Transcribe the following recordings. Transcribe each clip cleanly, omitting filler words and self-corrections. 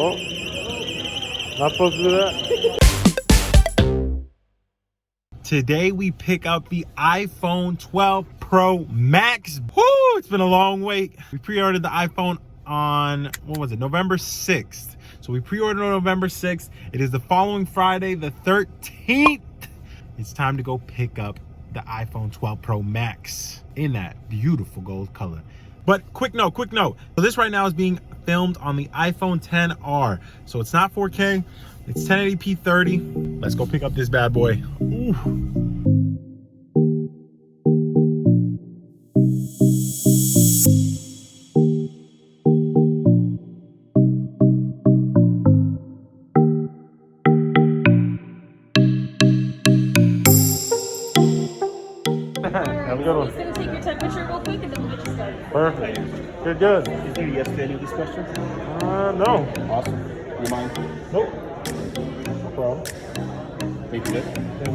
Oh, not supposed to do that. Today we pick up the iPhone 12 Pro Max. Woo! It's been a long wait. We pre-ordered the iPhone on, what was it, November 6th. So we pre-ordered on November 6th. It is the following Friday, the 13th. It's time to go pick up the iPhone 12 Pro Max in that beautiful gold color. But quick note. So this right now is being filmed on the iPhone XR. So it's not 4K, it's 1080p 30. Let's go pick up this bad boy. Ooh. Have a good one. I'm just going to take your temperature real quick and then we'll get you started. Perfect. Good. Did you yes to any of these questions? No. Awesome. You mind? Nope. No problem. Thank you.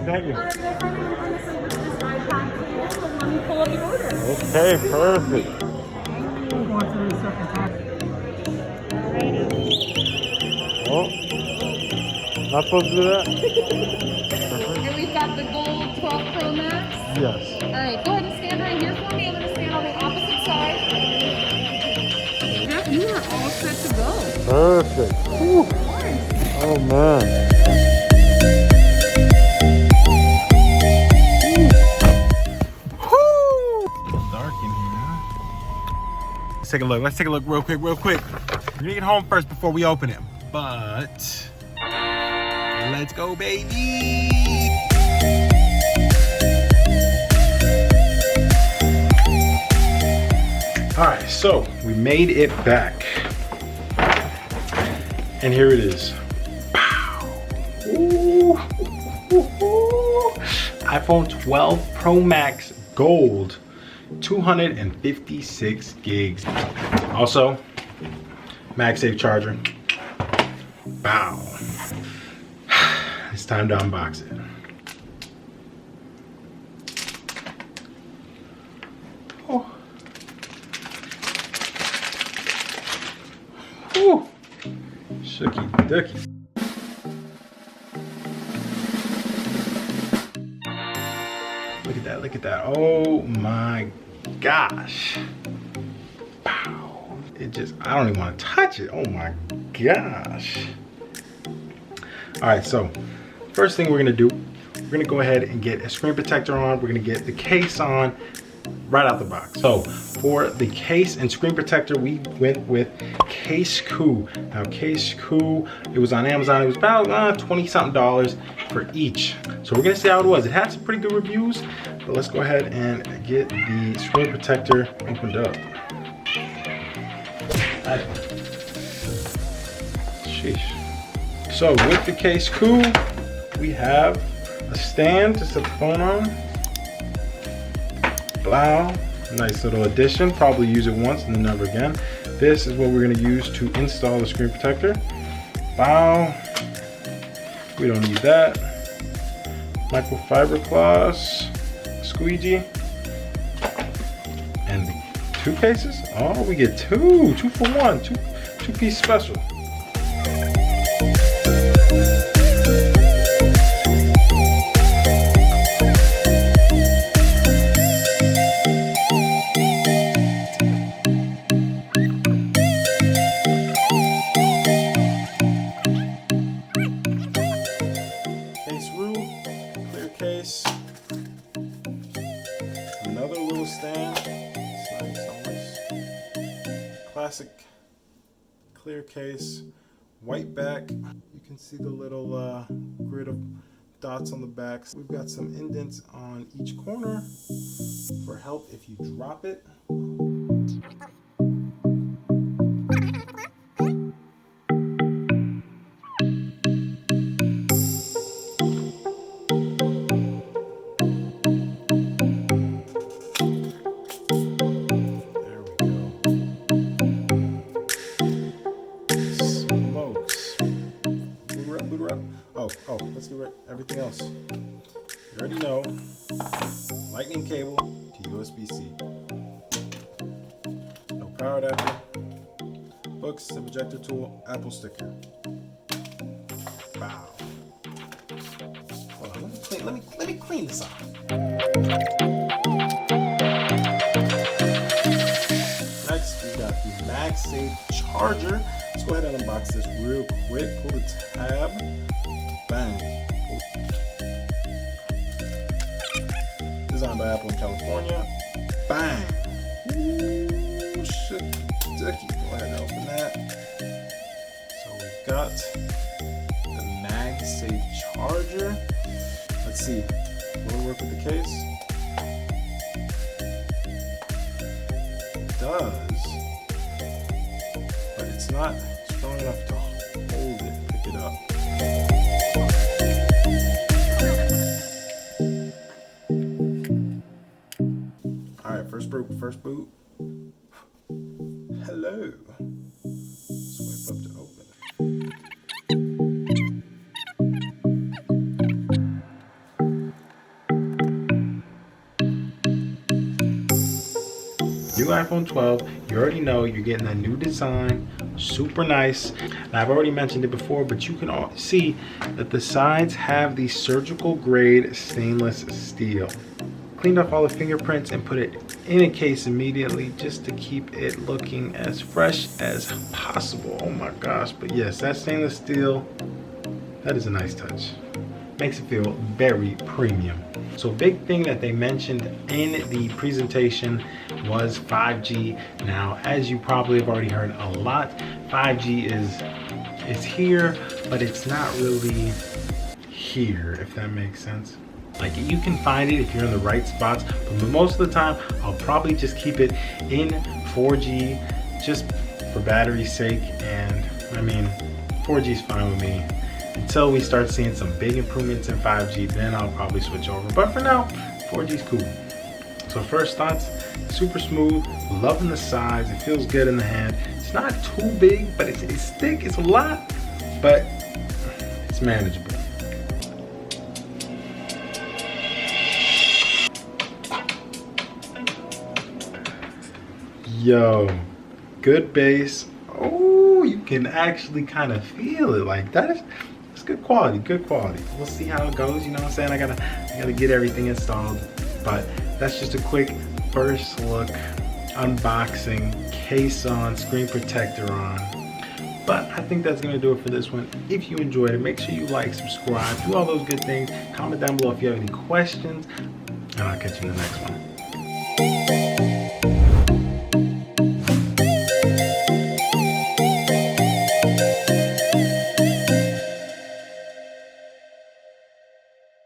Thank you. Alright, my friend, we're going to send this iPad to you and let me pull up your order. Okay, perfect. Oh, not supposed to do that? And we've got the gold 12 Pro Max. Yes. Alright, go ahead and stand right here for me. I'm going to stand on the opposite side. Jeff, you are all set to go. Perfect. Whew. Oh man. Dark in here, huh? Let's take a look. Let's take a look real quick. We're gonna get home first before we open it. But let's go, baby. All right, so we made it back. And here it is. Pow. Ooh. iPhone 12 Pro Max Gold, 256 gigs. Also, MagSafe charger. Wow. It's time to unbox it. Oh. Ooh. Shooky ducky. Look at that. Oh my gosh. Wow. I don't even want to touch it. Oh my gosh. All right, so first thing we're gonna do, we're gonna go ahead and get a screen protector on. We're gonna get the case on right out the box. So for the case and screen protector, we went with CASEKOO. Now CASEKOO, it was on Amazon. It was about 20 something for each. So we're gonna see how it was. It had some pretty good reviews, but let's go ahead and get the screen protector opened up. Sheesh. So with the CASEKOO, we have a stand to set the phone on. Wow, nice little addition. Probably use it once and then never again. This is what we're gonna use to install the screen protector. Wow, we don't need that. Microfiber cloths, squeegee, and the 2 cases. Oh, we get 2 for 1, two-piece special. Case, another little stand. It's nice. Classic clear case, white back. You can see the little grid of dots on the back. We've got some indents on each corner for help if you drop it. Oh, let's do everything else. You already know, lightning cable to USB-C. No power adapter, books, a projector tool, Apple sticker. Wow. Hold on, let me clean this up. Next, we got the MagSafe charger. Let's go ahead and unbox this real quick. Pull the tab. Bang. Designed by Apple in California. Bang. Ooh, shit. Ducky. Go ahead and open that. So we've got the MagSafe charger. Let's see. Will it work with the case? It does. But it's not strong enough to hold it, pick it up. Alright, first boot. Hello. Swipe up to open. New iPhone 12, you already know you're getting a new design, super nice. Now I've already mentioned it before, but you can all see that the sides have the surgical grade stainless steel. Cleaned off all the fingerprints and put it in a case immediately just to keep it looking as fresh as possible. Oh my gosh, but yes, that stainless steel, that is a nice touch. Makes it feel very premium. So big thing that they mentioned in the presentation was 5G. Now, as you probably have already heard a lot, 5G is here, but it's not really here, if that makes sense. Like, you can find it if you're in the right spots, but most of the time, I'll probably just keep it in 4G just for battery's sake. And I mean, 4G is fine with me. Until we start seeing some big improvements in 5G, then I'll probably switch over. But for now, 4G is cool. So first thoughts, super smooth, loving the size, it feels good in the hand. It's not too big, but it's thick, it's a lot, but it's manageable. Yo, good bass. Oh, you can actually kind of feel it like that. It's good quality, good quality. We'll see how it goes, you know what I'm saying? I gotta get everything installed, but that's just a quick first look, unboxing, case on, screen protector on. But I think that's gonna do it for this one. If you enjoyed it, make sure you like, subscribe, do all those good things. Comment down below if you have any questions, and I'll catch you in the next one.